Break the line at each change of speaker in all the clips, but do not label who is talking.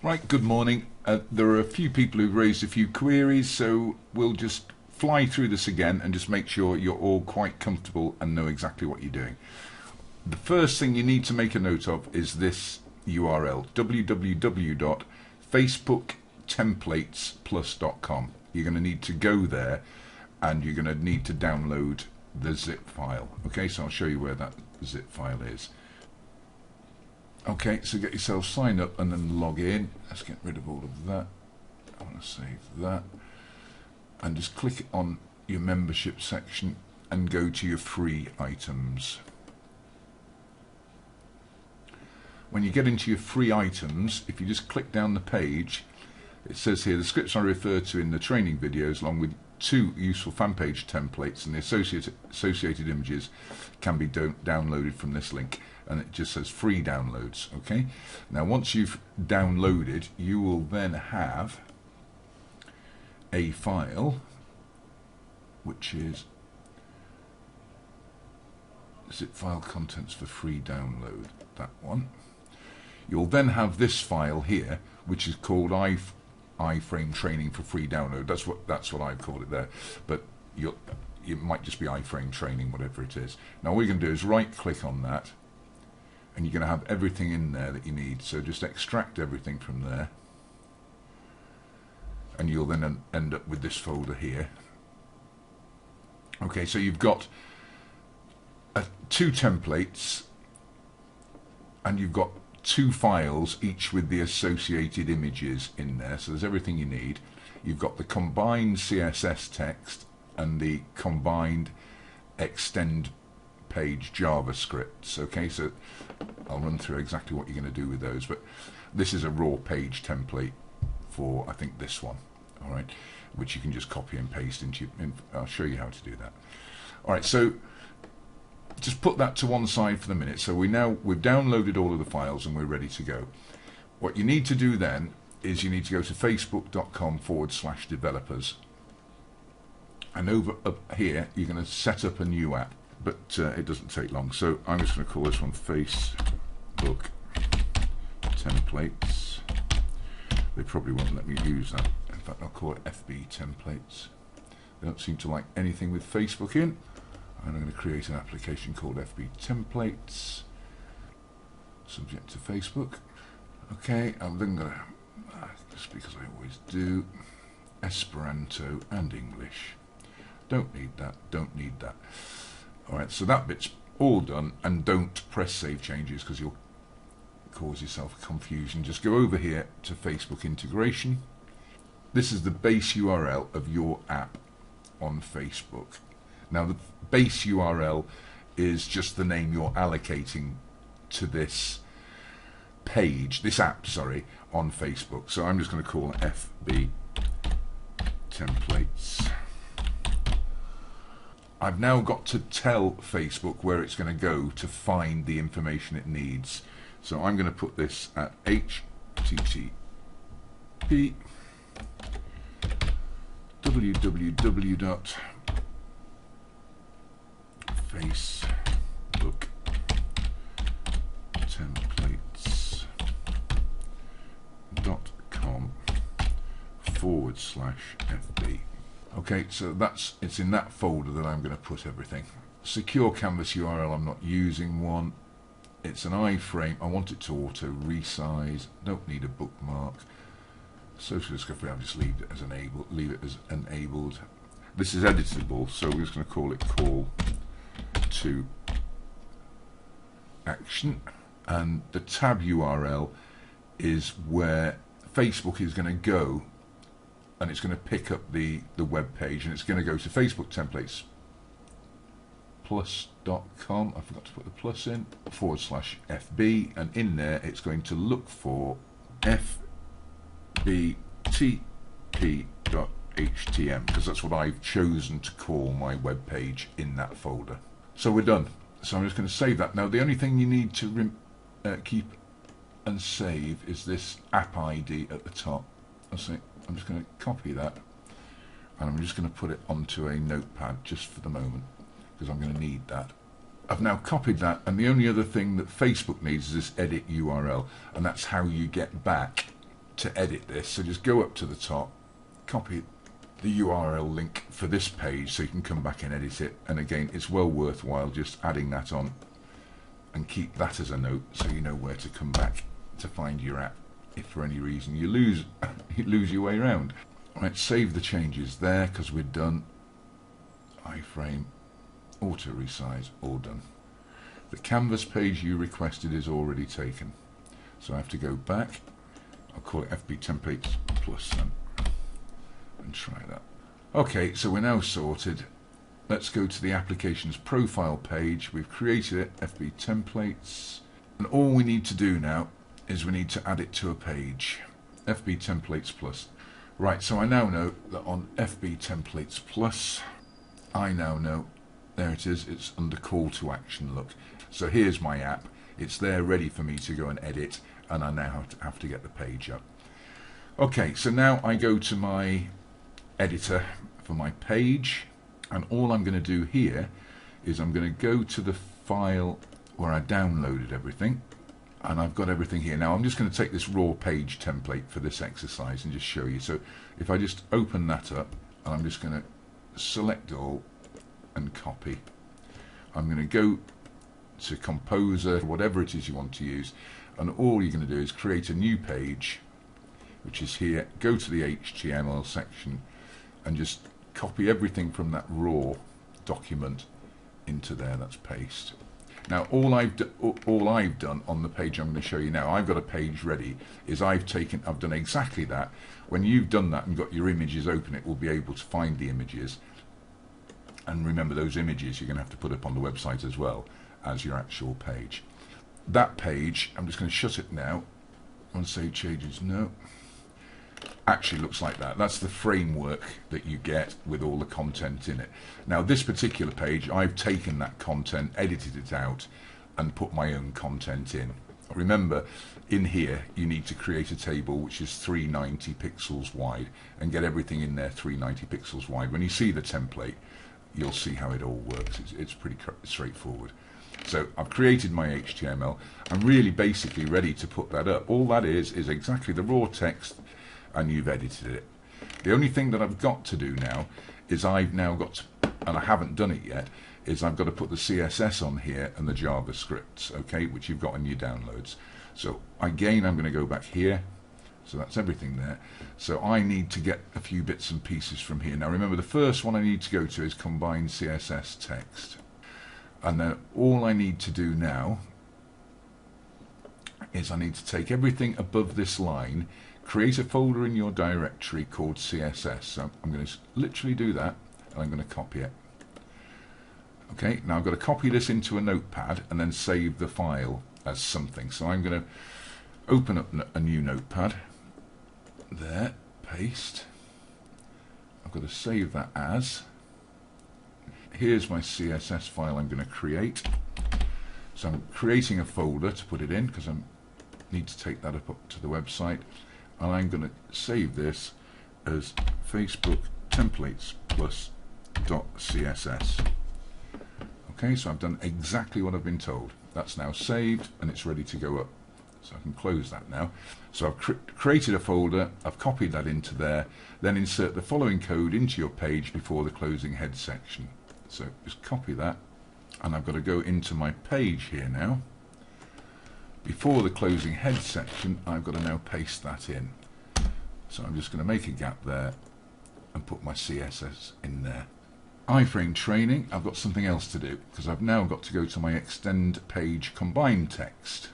Right, good morning. There are a few people who've raised a few queries, so we'll just fly through this again and just make sure you're all quite comfortable and know exactly what you're doing. The first thing you need to make a note of is this URL, www.facebooktemplatesplus.com. You're going to need to go there and you're going to need to download the zip file. Okay, so I'll show you where that zip file is. Okay, so get yourself signed up and then log in. Let's get rid of all of that. I want to save that. And just click on your membership section and go to your free items. When you get into your free items, if you just click down the page, it says here the scripts I refer to in the training videos along with 2 useful fan page templates and the associated images can be downloaded from this link, and it just says free downloads. Okay, now once you've downloaded, you will then have a file which is zip file contents for free download, that one. You'll then have this file here which is called iframe training for free download. That's what I've called it there, but it might just be iframe training, whatever it is. Now all you're going to do is right click on that and you're going to have everything in there that you need, so just extract everything from there and you'll then end up with this folder here. Okay, so you've got 2 templates and you've got 2 files, each with the associated images in there, so there's everything you need. You've got the combined CSS text and the combined extend page JavaScripts. Okay, so I'll run through exactly what you're going to do with those, but this is a raw page template for, I think, this one, all right, which you can just copy and paste into. I'll show you how to do that. All right, so just put that to one side for the minute. So we've downloaded all of the files and we're ready to go. What you need to do then is you need to go to facebook.com/developers, and over up here you're going to set up a new app, but it doesn't take long. So I'm just going to call this one Facebook Templates. They probably won't let me use that. In fact, I'll call it FB Templates. They don't seem to like anything with Facebook in. And I'm going to create an application called FB Templates, subject to Facebook. Okay, I'm then going to, just because I always do, Esperanto and English. Don't need that, don't need that. Alright, so that bit's all done, and don't press save changes because you'll cause yourself confusion. Just go over here to Facebook integration. This is the base URL of your app on Facebook. Now the base URL is just the name you're allocating to this page, this app, sorry, on Facebook. So I'm just going to call it FB Templates. I've now got to tell Facebook where it's going to go to find the information it needs. So I'm going to put this at http www.facebooktemplates.com/FB. Okay, so it's in that folder that I'm going to put everything. Secure Canvas URL, I'm not using one. It's an iframe. I want it to auto resize. Don't need a bookmark. Social discovery, I'll just leave it as enabled. This is editable, so we're just going to call it call to action, and the tab URL is where Facebook is going to go, and it's going to pick up the web page, and it's going to go to Facebook Templates plus.com. I forgot to put the plus in, /FB, and in there it's going to look for fbtp.htm because that's what I've chosen to call my web page in that folder. So we're done. So I'm just going to save that. Now the only thing you need to keep and save is this app ID at the top. I'm just going to copy that and I'm just going to put it onto a notepad just for the moment because I'm going to need that. I've now copied that, and the only other thing that Facebook needs is this edit URL, and that's how you get back to edit this. So just go up to the top, copy the URL link for this page so you can come back and edit it. And again, it's well worthwhile just adding that on and keep that as a note so you know where to come back to find your app if for any reason you lose your way around. Right, save the changes there because we're done. Iframe, auto resize, all done. The canvas page you requested is already taken, so I have to go back. I'll call it FB Templates Plus then, and try that. Okay, so we're now sorted. Let's go to the application's profile page. We've created it, FB Templates, and all we need to do now is we need to add it to a page. FB Templates Plus. Right, so I now know that on FB Templates Plus, I now know, there it is, it's under call to action, look. So here's my app, it's there ready for me to go and edit, and I now have to get the page up. Okay, so now I go to my editor for my page, and all I'm going to do here is I'm going to go to the file where I downloaded everything, and I've got everything here. Now I'm just going to take this raw page template for this exercise and just show you. So if I just open that up, and I'm just going to select all and copy. I'm going to go to Composer, whatever it is you want to use, and all you're going to do is create a new page, which is here. Go to the HTML section and just copy everything from that raw document into there. That's paste. Now all I've done on the page I'm going to show you now, I've got a page ready, is I've done exactly that. When you've done that and got your images open, it will be able to find the images. And remember, those images you're going to have to put up on the website as well as your actual page. That page, I'm just going to shut it now. I want to save changes, no. Actually looks like that. That's the framework that you get with all the content in it. Now this particular page, I've taken that content, edited it out, and put my own content in. Remember, in here you need to create a table which is 390 pixels wide and get everything in there 390 pixels wide. When you see the template, you'll see how it all works. It's pretty straightforward. So I've created my HTML. I'm really basically ready to put that up. All that is exactly the raw text, and you've edited it. The only thing that I've got to do now is I've now got to, and I haven't done it yet, is I've got to put the CSS on here and the JavaScripts, okay, which you've got in your downloads. So again, I'm going to go back here. So that's everything there. So I need to get a few bits and pieces from here. Now remember, the first one I need to go to is Combine CSS Text. And then all I need to do now is I need to take everything above this line, create a folder in your directory called CSS. So I'm going to literally do that, and I'm going to copy it. Okay, now I've got to copy this into a notepad and then save the file as something. So I'm going to open up a new notepad. There, paste. I've got to save that as. Here's my CSS file I'm going to create. So I'm creating a folder to put it in because I need to take that up to the website. And I'm going to save this as Facebook Templates Plus.css. Okay, so I've done exactly what I've been told. That's now saved and it's ready to go up. So I can close that now. So I've created a folder, I've copied that into there, then insert the following code into your page before the closing head section. So just copy that, and I've got to go into my page here now. Before the closing head section, I've got to now paste that in. So I'm just going to make a gap there and put my CSS in there. Iframe training, I've got something else to do because I've now got to go to my extend page combine text.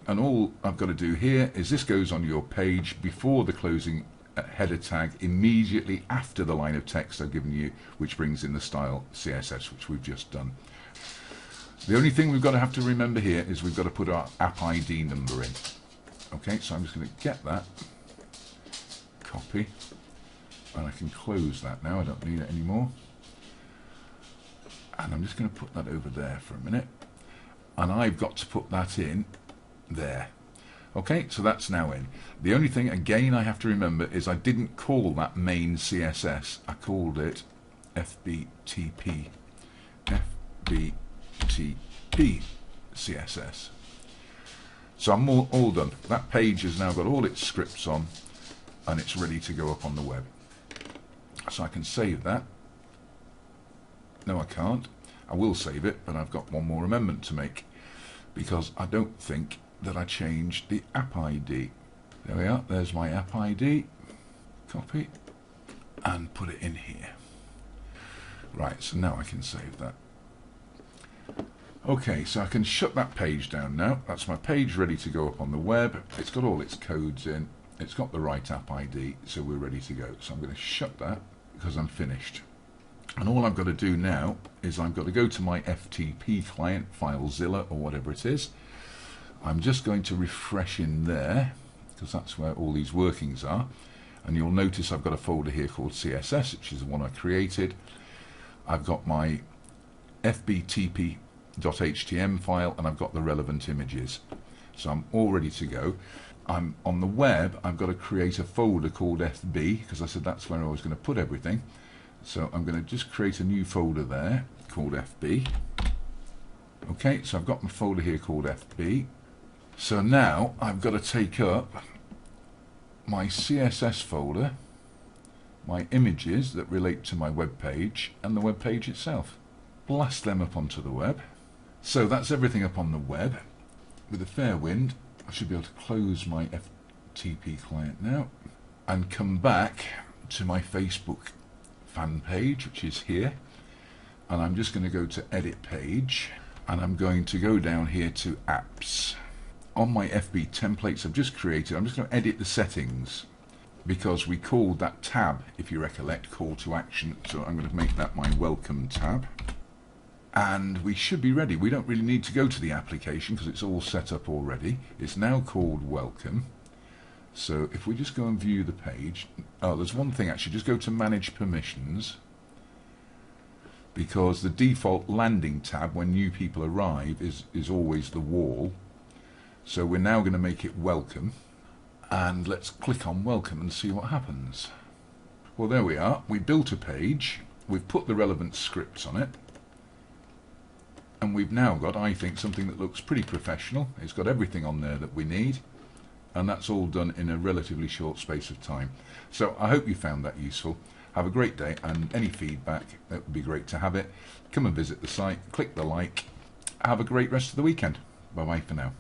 And all I've got to do here is this goes on your page before the closing header tag, immediately after the line of text I've given you, which brings in the style CSS, which we've just done. The only thing we've got to have to remember here is we've got to put our app ID number in. Okay, so I'm just going to get that, copy, and I can close that now. I don't need it anymore. And I'm just going to put that over there for a minute. And I've got to put that in there. Okay, so that's now in. The only thing, again, I have to remember is I didn't call that main CSS. I called it FBTP. FBTP CSS. So I'm all done. That page has now got all its scripts on. and it's ready to go up on the web. So I can save that. No, I can't. I will save it, but I've got one more amendment to make because I don't think that I changed the app ID. There we are, there's my app ID. Copy and put it in here. Right, so now I can save that. Okay, so I can shut that page down now. That's my page ready to go up on the web. It's got all its codes in. It's got the right app ID, so we're ready to go. So I'm going to shut that because I'm finished. And all I've got to do now is I've got to go to my FTP client, FileZilla or whatever it is. I'm just going to refresh in there because that's where all these workings are. And you'll notice I've got a folder here called CSS, which is the one I created. I've got my fbtp.htm file and I've got the relevant images. So I'm all ready to go. I'm on the web. I've got to create a folder called FB because I said that's where I was going to put everything. So I'm going to just create a new folder there called FB. Okay, so I've got my folder here called FB. So now I've got to take up my CSS folder, my images that relate to my web page and the web page itself. Blast them up onto the web. So that's everything up on the web. With a fair wind, I should be able to close my FTP client now and come back to my Facebook fan page, which is here. And I'm just going to go to edit page and I'm going to go down here to apps. On my FB templates I've just created, I'm just going to edit the settings because we called that tab, if you recollect, call to action. So I'm going to make that my welcome tab. And we should be ready. We don't really need to go to the application because it's all set up already. It's now called welcome. So if we just go and view the page, oh, there's one thing actually, just go to manage permissions because the default landing tab when new people arrive is always the wall. So we're now going to make it welcome, and let's click on welcome and see what happens. Well, there we are. We built a page, we've put the relevant scripts on it, and we've now got, I think, something that looks pretty professional. It's got everything on there that we need, and that's all done in a relatively short space of time. So I hope you found that useful. Have a great day, and any feedback, it would be great to have it. Come and visit the site, click the like. Have a great rest of the weekend. Bye bye for now.